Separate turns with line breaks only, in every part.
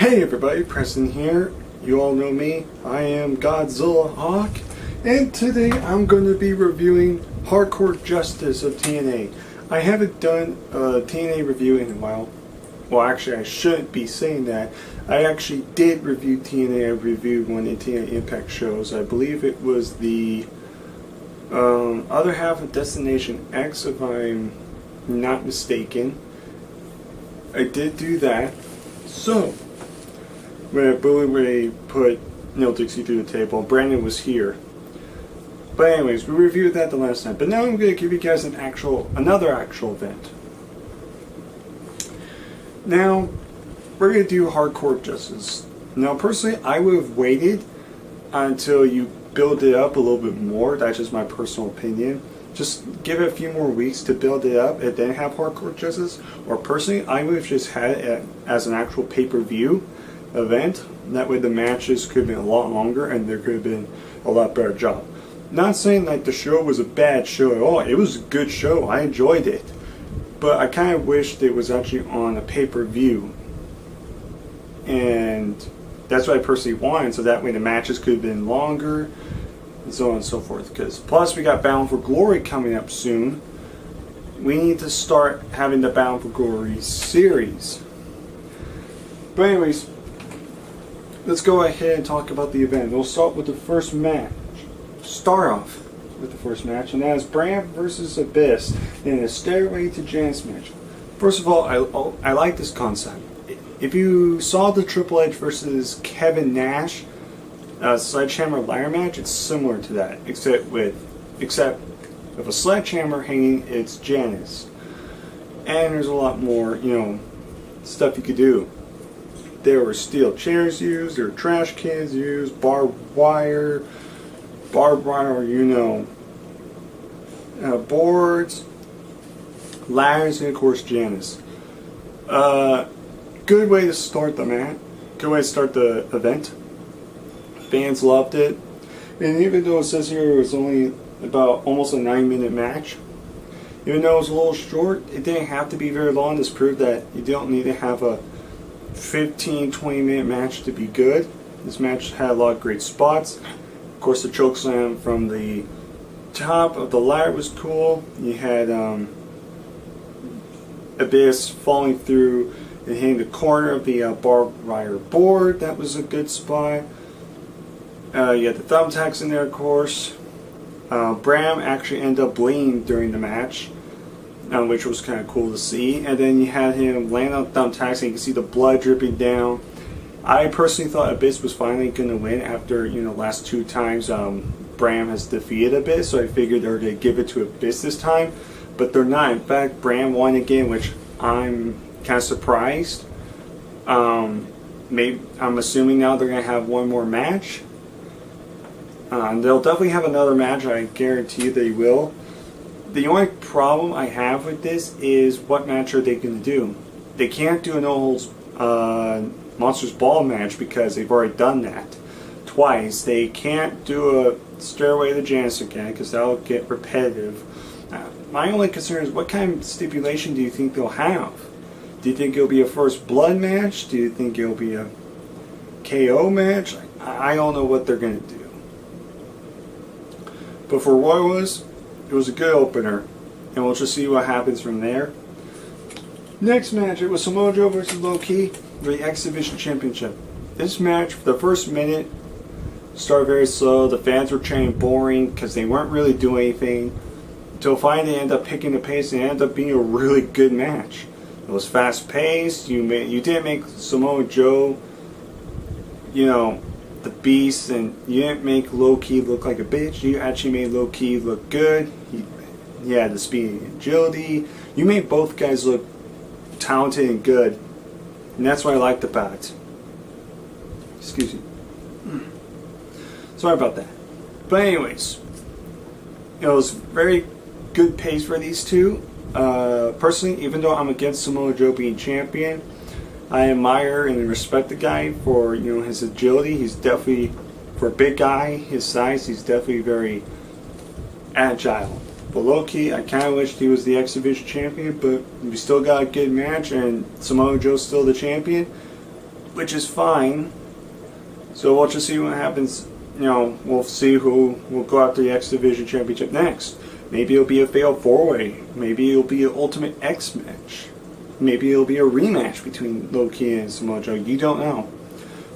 Hey everybody, Preston here. You all know me. I am Godzilla Hawk, and today I'm going to be reviewing Hardcore Justice of TNA. I haven't done a TNA review in a while. Well, actually, I shouldn't be saying that. I actually did review TNA. I reviewed one of the TNA Impact shows. I believe it was the other half of Destination X, if I'm not mistaken. I did do that. So, when Billy Ray put Neil Dixie through the table, Brandon was here. But anyways, we reviewed that the last time. But now I'm going to give you guys another actual event. Now, we're going to do Hardcore Justice. Now, personally, I would have waited until you build it up a little bit more. That's just my personal opinion. Just give it a few more weeks to build it up and then have Hardcore Justice. Or personally, I would have just had it as an actual pay-per-view event. That way the matches could have been a lot longer and there could have been a lot better job. Not saying that the show was a bad show at all. It was a good show. I enjoyed it. But I kind of wished it was actually on a pay-per-view. And that's what I personally wanted, so that way the matches could have been longer and so on and so forth. Because plus we got Bound for Glory coming up soon. We need to start having the Bound for Glory series. But anyways, let's go ahead and talk about the event. We'll start with the first match. Start off with the first match, and that is Bram versus Abyss in a Stairway to Janice match. First of all, I like this concept. If you saw the Triple H versus Kevin Nash sledgehammer ladder match, it's similar to that, except with a sledgehammer hanging, it's Janice, and there's a lot more, stuff you could do. There were steel chairs used, there were trash cans used, barbed wire, boards, ladders, and of course Janice. Good way to start the match. Good way to start the event. Fans loved it. And even though it says here it was only about almost a 9-minute match, even though it was a little short, it didn't have to be very long. This proved that you don't need to have a 15-20 minute match to be good. This match had a lot of great spots. Of course, the chokeslam from the top of the ladder was cool. You had Abyss falling through and hitting the corner of the barbed wire board. That was a good spot. You had the thumbtacks in there, of course. Bram actually ended up bleeding during the match, which was kind of cool to see. And then you had him land on thumbtacks, and you can see the blood dripping down. I personally thought Abyss was finally going to win after, last two times Bram has defeated Abyss, so I figured they were going to give it to Abyss this time, but they're not. In fact, Bram won again, which I'm kind of surprised. I'm assuming now they're going to have one more match. They'll definitely have another match, I guarantee you they will. The only problem I have with this is what match are they going to do? They can't do a no-holds Monsters Ball match because they've already done that twice. They can't do a Stairway to Janice again because that'll get repetitive. My only concern is what kind of stipulation do you think they'll have? Do you think it'll be a first blood match? Do you think it'll be a KO match? I don't know what they're going to do. But for what it was a good opener, and we'll just see what happens from there. Next match, it was Samoa Joe versus Low Ki for the X Division Championship. This match, for the first minute, started very slow. The fans were chanting boring because they weren't really doing anything. Until finally they ended up picking the pace and it ended up being a really good match. It was fast paced. You didn't make Samoa Joe, the beast, and you didn't make Low Ki look like a bitch. You actually made Low Ki look good. He had the speed and agility. You made both guys look talented and good. And that's what I liked about it. Excuse me. Sorry about that. But anyways, it was very good pace for these two. Personally, even though I'm against Samoa Joe being champion, I admire and respect the guy for his agility. He's definitely, for a big guy his size, he's definitely very agile. But low-key, I kind of wished he was the X Division champion, but we still got a good match, and Samoa Joe's still the champion. which is fine. So we'll just see what happens. We'll see who will go after the X Division Championship next. Maybe it'll be a fatal 4-way. Maybe it'll be an Ultimate X match. Maybe it'll be a rematch between Low-Ki and Samoa Joe. You don't know.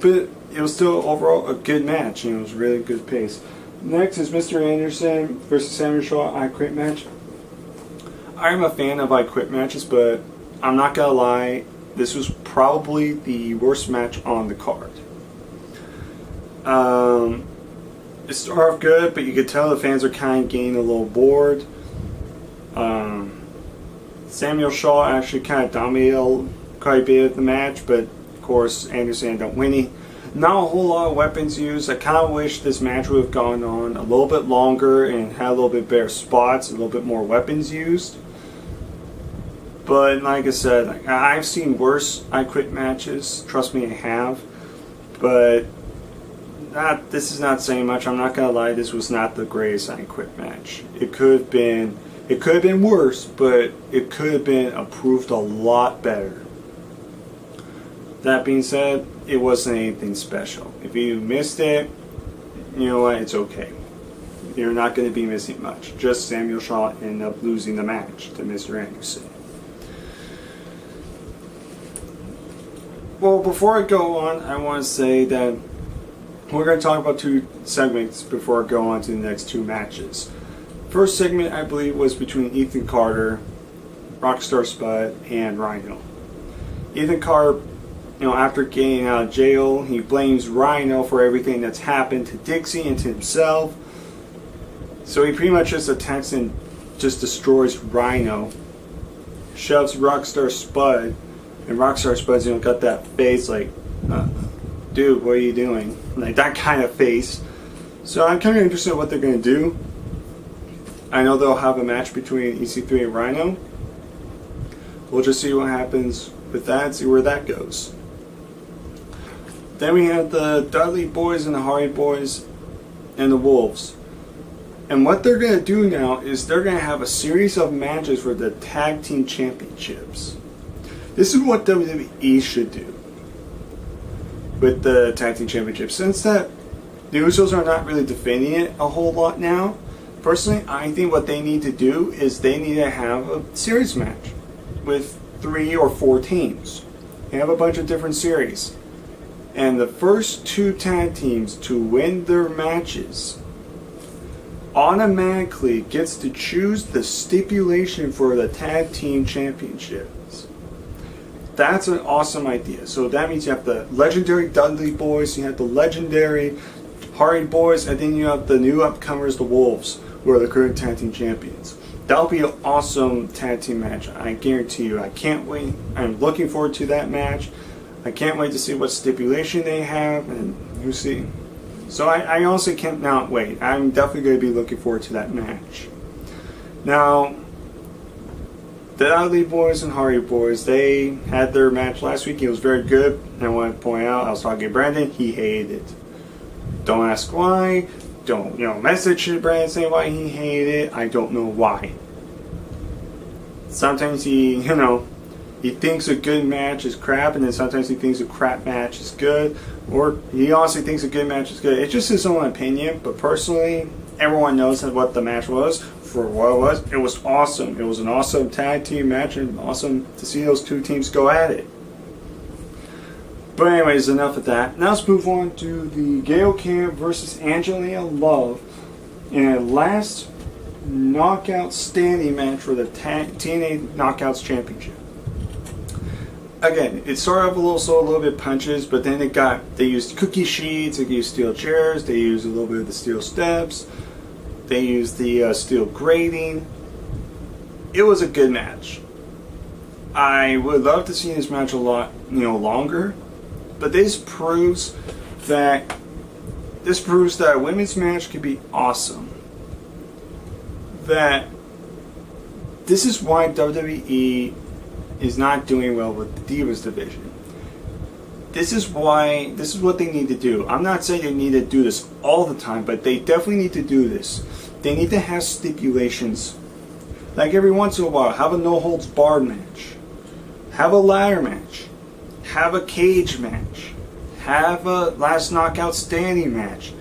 But it was still overall a good match. It was really good pace. Next is Mr. Anderson versus Samuel Shaw I Quit match. I'm a fan of I Quit matches, but I'm not gonna lie, this was probably the worst match on the card. It started off good, but you could tell the fans are kind of getting a little bored. Samuel Shaw actually kind of dominated quite a bit of the match, but of course Anderson ended up winning. Not a whole lot of weapons used. I kind of wish this match would have gone on a little bit longer and had a little bit better spots, a little bit more weapons used. But like I said, I've seen worse I Quit matches. Trust me, I have. But this is not saying much. I'm not gonna lie. This was not the greatest I Quit match. It could have been. It could have been worse, but it could have been improved a lot better. That being said, it wasn't anything special. If you missed it, you know what? It's okay. You're not going to be missing much. Just Samuel Shaw ended up losing the match to Mr. Anderson. Well, before I go on, I want to say that we're going to talk about two segments before I go on to the next two matches. First segment, I believe, was between Ethan Carter, Rockstar Spud, and Rhino. Ethan Carter, after getting out of jail, he blames Rhino for everything that's happened to Dixie and to himself. So he pretty much just attacks and just destroys Rhino. Shoves Rockstar Spud, and Rockstar Spud's got that face like, dude, what are you doing? Like that kind of face. So I'm kind of interested in what they're going to do. I know they'll have a match between EC3 and Rhino. We'll just see what happens with that, see where that goes. Then we have the Dudley Boys and the Hardy Boys and the Wolves. And what they're going to do now is they're going to have a series of matches for the Tag Team Championships. This is what WWE should do with the Tag Team Championships. Since that the Usos are not really defending it a whole lot now, personally, I think what they need to do is they need to have a series match with 3 or 4 teams. They have a bunch of different series. And the first 2 tag teams to win their matches automatically gets to choose the stipulation for the Tag Team Championships. That's an awesome idea. So that means you have the legendary Dudley Boys, you have the legendary Hardy Boys, and then you have the new upcomers, the Wolves, who are the current Tag Team Champions. That'll be an awesome tag team match. I guarantee you. I can't wait. I'm looking forward to that match. I can't wait to see what stipulation they have, and you see. So I honestly cannot wait. I'm definitely going to be looking forward to that match. Now, the Dudley Boys and Hardy Boys, they had their match last week. It was very good. I want to point out, I was talking to Brandon. He hated it. Don't ask why. Don't message Brandon saying why he hated it. I don't know why. Sometimes he thinks a good match is crap, and then sometimes he thinks a crap match is good, or he honestly thinks a good match is good. It's just his own opinion, but personally, everyone knows what the match was. For what it was, it was awesome. It was an awesome tag team match, and awesome to see those 2 teams go at it. But anyways, enough of that. Now let's move on to the Gail Kim versus Angelina Love in a last knockout standing match for the TNA Knockouts Championship. Again, it started off a little slow, a little bit punches, but then they used cookie sheets, they used steel chairs, they used a little bit of the steel steps, they used the steel grating. It was a good match. I would love to see this match a lot, longer. But this proves that a women's match could be awesome. That this is why WWE is not doing well with the Divas division. This is what they need to do. I'm not saying they need to do this all the time, but they definitely need to do this. They need to have stipulations. Like every once in a while, have a no-holds-barred match. Have a ladder match. Have a cage match. Have a last knockout standing match.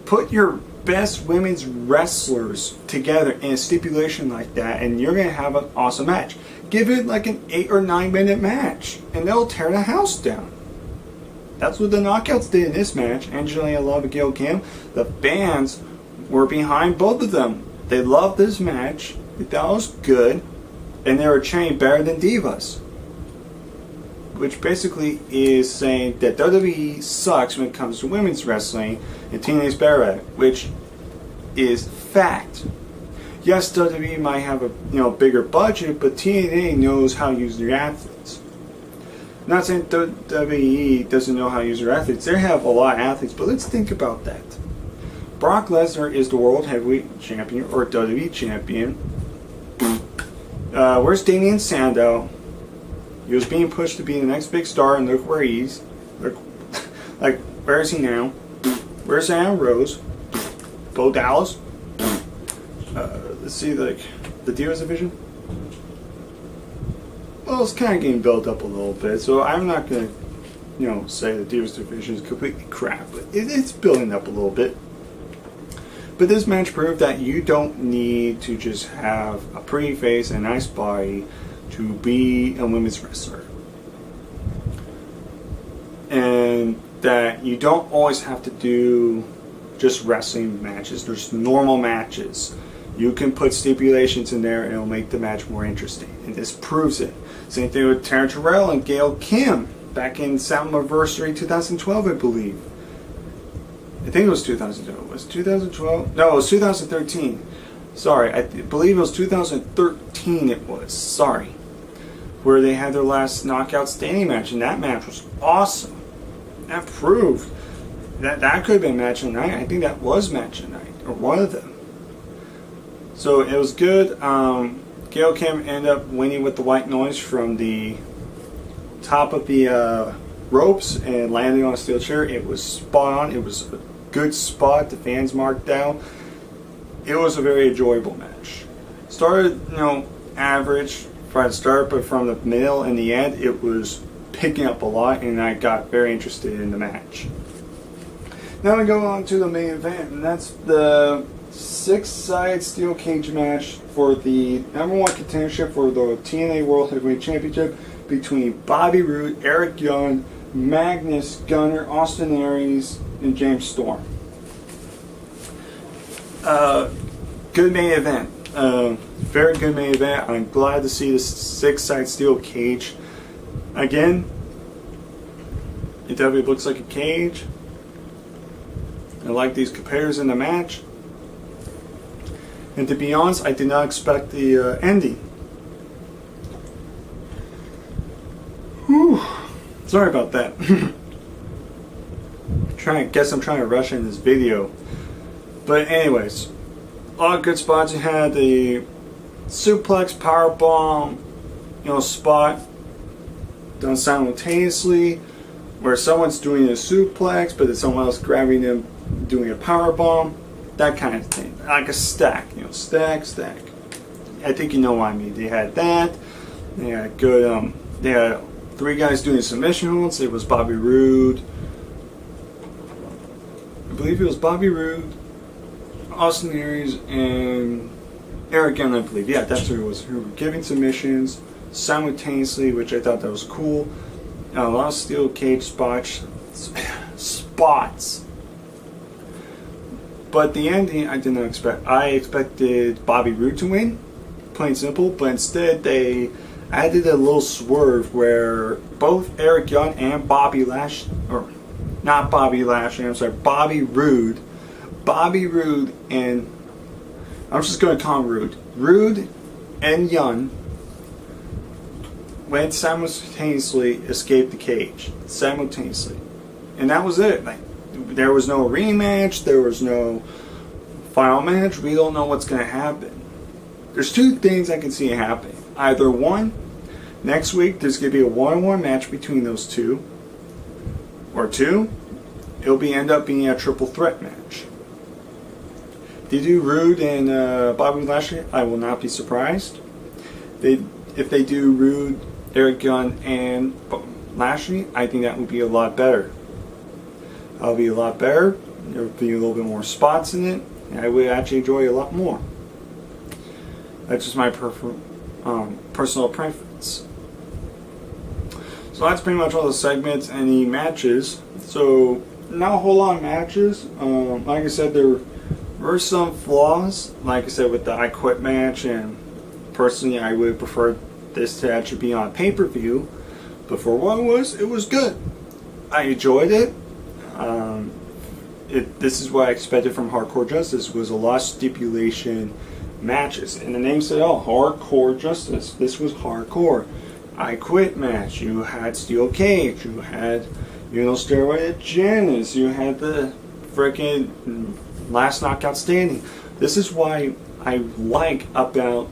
Put your best women's wrestlers together in a stipulation like that, and you're going to have an awesome match. Give it like an 8 or 9 minute match, and they'll tear the house down. That's what the Knockouts did in this match. Angelina Love and Gail Kim. The fans were behind both of them. They loved this match. They thought it was good, and they were chanting better than Divas. Which basically is saying that WWE sucks when it comes to women's wrestling and TNA's better at it, which is fact. Yes, WWE might have a bigger budget, but TNA knows how to use their athletes. I'm not saying WWE doesn't know how to use their athletes. They have a lot of athletes, but let's think about that. Brock Lesnar is the World Heavyweight Champion, or WWE Champion. Where's Damien Sandow? He was being pushed to be the next big star, and look where he's. Like, where is he now? Where's Anna Rose? Bo Dallas? Let's see, like, the Divas division? Well, it's kind of getting built up a little bit, so I'm not going to, say the Divas division is completely crap, but it's building up a little bit. But this match proved that you don't need to just have a pretty face and a nice body to be a women's wrestler. And that you don't always have to do just wrestling matches. There's normal matches. You can put stipulations in there and it'll make the match more interesting. And this proves it. Same thing with Taryn Terrell and Gail Kim back in Slammiversary 2012, I believe. I think it was 2012. Was it 2012? No, it was 2013. Sorry, I believe it was 2013 it was. Sorry. Where they had their last knockout standing match, and that match was awesome. That proved that could have been match of the night. I think that was match of the night, or one of them. So it was good. Gail Kim ended up winning with the white noise from the top of the ropes and landing on a steel chair. It was spot on. It was a good spot. The fans marked down. It was a very enjoyable match. Started, average from the start, but from the middle and the end, it was picking up a lot, and I got very interested in the match. Now we go on to the main event, and that's the 6-side steel cage match for the #1 contendership for the TNA World Heavyweight Championship between Bobby Roode, Eric Young, Magnus, Gunner, Austin Aries, and James Storm. Good main event. Very good main event. I'm glad to see this 6-side steel cage. Again, it definitely looks like a cage. I like these competitors in the match. And to be honest, I did not expect the ending. Whew. Sorry about that. Guess I'm trying to rush in this video. But anyways, a lot of good spots. You had the suplex, powerbomb, spot done simultaneously, where someone's doing a suplex, but then someone else grabbing them, doing a powerbomb, that kind of thing, like a stack, stack. I think you know what I mean. They had that. They had good. They had 3 guys doing submission holds. It was Bobby Roode. I believe it was Bobby Roode, Austin Aries, and Eric Young, I believe. Yeah, that's who it was. Who were giving submissions simultaneously, which I thought that was cool. A lot of steel cage spots. But the ending, I did not expect. I expected Bobby Roode to win, plain simple. But instead, they added a little swerve where both Eric Young and Bobby Lashley, or not Bobby Lashley, I'm sorry, Bobby Roode, and I'm just going to call him Roode. Roode and Young went simultaneously, escaped the cage simultaneously, and that was it. There was no rematch. There was no final match. We don't know what's going to happen. There's 2 things I can see happening. Either one, next week there's going to be a 1-on-1 match between those 2, or 2, it'll end up being a triple threat match. If they do Roode and Bobby Lashley, I will not be surprised. If they do Roode, Eric Young, and Lashley, I think that would be a lot better. That'll be a lot better. There would be a little bit more spots in it, and I would actually enjoy it a lot more. That's just my personal preference. So that's pretty much all the segments and the matches. So not a whole lot of matches. Like I said, there were some flaws. Like I said, with the I Quit match, and personally, I would prefer this to actually be on pay-per-view. But for what it was good. I enjoyed it. This is what I expected from Hardcore Justice, was a lot of stipulation matches. And the name said, oh, Hardcore Justice. This was hardcore. I Quit match. You had Steel Cage. You had, Steroid Janice. You had the freaking Last Knockout Standing. This is why I like about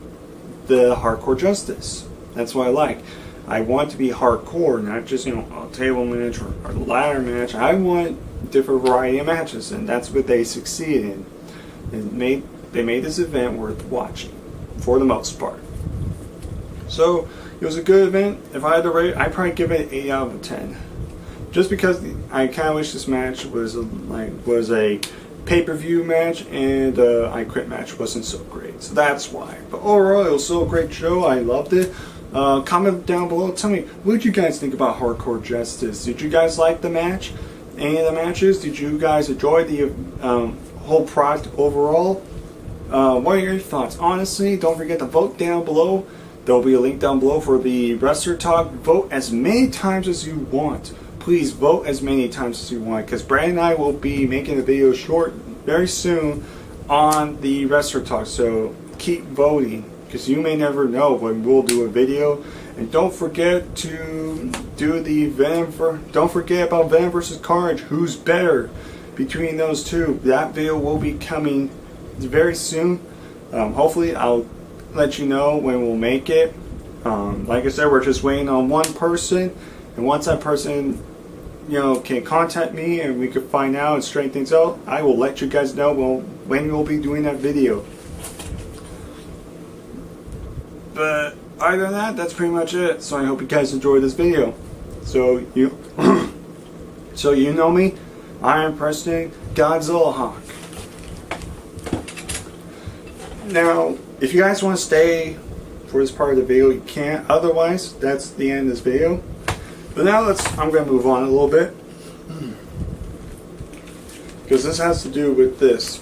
the Hardcore Justice. That's what I like. I want it to be hardcore, not just, a table match or a ladder match. I want different variety of matches, and that's what they succeed in. They made this event worth watching, for the most part. So, it was a good event. If I had to rate it, I'd probably give it an 8 out of 10. Just because I kind of wish this match was a pay-per-view match, and I Quit match wasn't so great. So that's why. But overall, it was still a great show. I loved it. Comment down below. Tell me, what did you guys think about Hardcore Justice? Did you guys like the match? Any of the matches? Did you guys enjoy the whole product overall? What are your thoughts? Honestly, don't forget to vote down below. There'll be a link down below for the Wrestler Talk. Vote as many times as you want. Please vote as many times as you want, because Brad and I will be making a video short very soon on the Wrestler Talk. So keep voting, because you may never know when we'll do a video. And don't forget to do the don't forget about Venom versus Carnage. Who's better between those two? That video will be coming very soon. Hopefully I'll let you know when we'll make it. Like I said, we're just waiting on one person, and once that person can contact me and we can find out and straighten things out, I will let you guys know when we'll be doing that video. But other than that, that's pretty much it. So I hope you guys enjoyed this video. So you know me, I am Preston Godzilla Hawk. Now, if you guys want to stay for this part of the video, you can. Otherwise, that's the end of this video. But now I'm going to move on a little bit, because this has to do with this.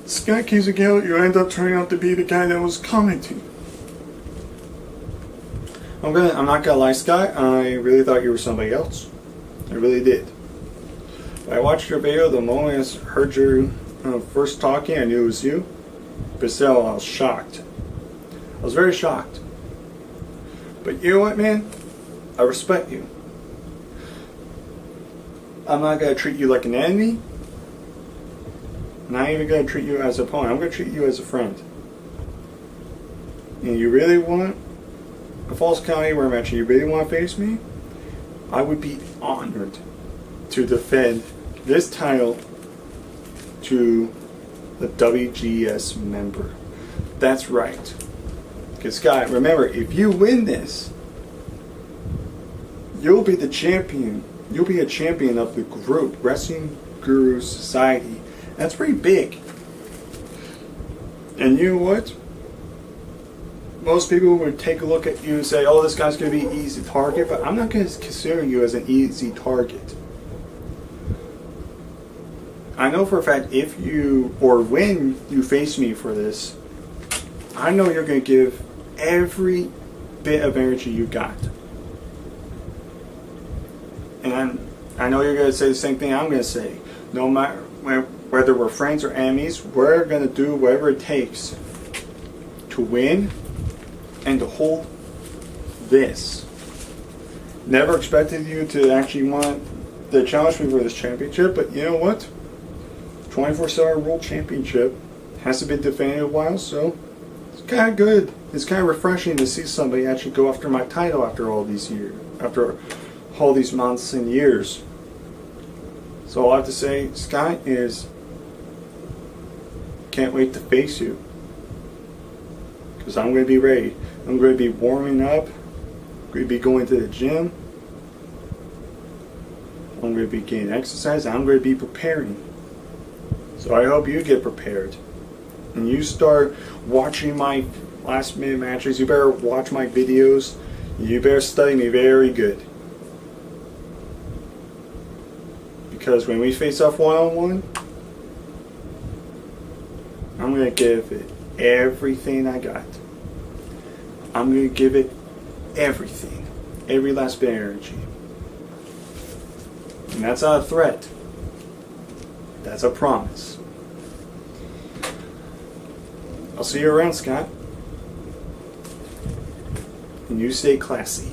Scott Kizagale, you end up turning out to be the guy that was commenting. I'm not gonna lie, Scott. I really thought you were somebody else. I really did. I watched your video the moment I heard you first talking. I knew it was you. But still, I was shocked. I was very shocked. But you know what, man? I respect you. I'm not gonna treat you like an enemy. I'm not even going to treat you as an opponent. I'm going to treat you as a friend. And you really want a Falls County rematch, and you really want to face me? I would be honored to defend this title to the WGS member. That's right. Because Scott, remember, if you win this, you'll be the champion. You'll be a champion of the group, Wrestling Gurus Society. That's pretty big. And you know what? Most people would take a look at you and say, oh, this guy's going to be an easy target, but I'm not going to consider you as an easy target. I know for a fact if you, or when you face me for this, I know you're going to give every bit of energy you got. And I know you're going to say the same thing I'm going to say. No matter whether we're friends or enemies, we're going to do whatever it takes to win and to hold this. Never expected you to actually want to challenge me for this championship, but you know what? 24/7 World Championship hasn't been defended in a while, so it's kind of good. It's kind of refreshing to see somebody actually go after my title after all these years, after all these months and years. So all I have to say, Scott, is can't wait to face you. Because I'm going to be ready. I'm going to be warming up going to be going to the gym. I'm going to be getting exercise. I'm going to be preparing. So I hope you get prepared. And you start watching my last minute matches. You better watch my videos. You better study me very good. Because when we face off one-on-one, I'm going to give it everything I got. I'm going to give it everything. Every last bit of energy. And that's not a threat. That's a promise. I'll see you around, Scott. And you stay classy.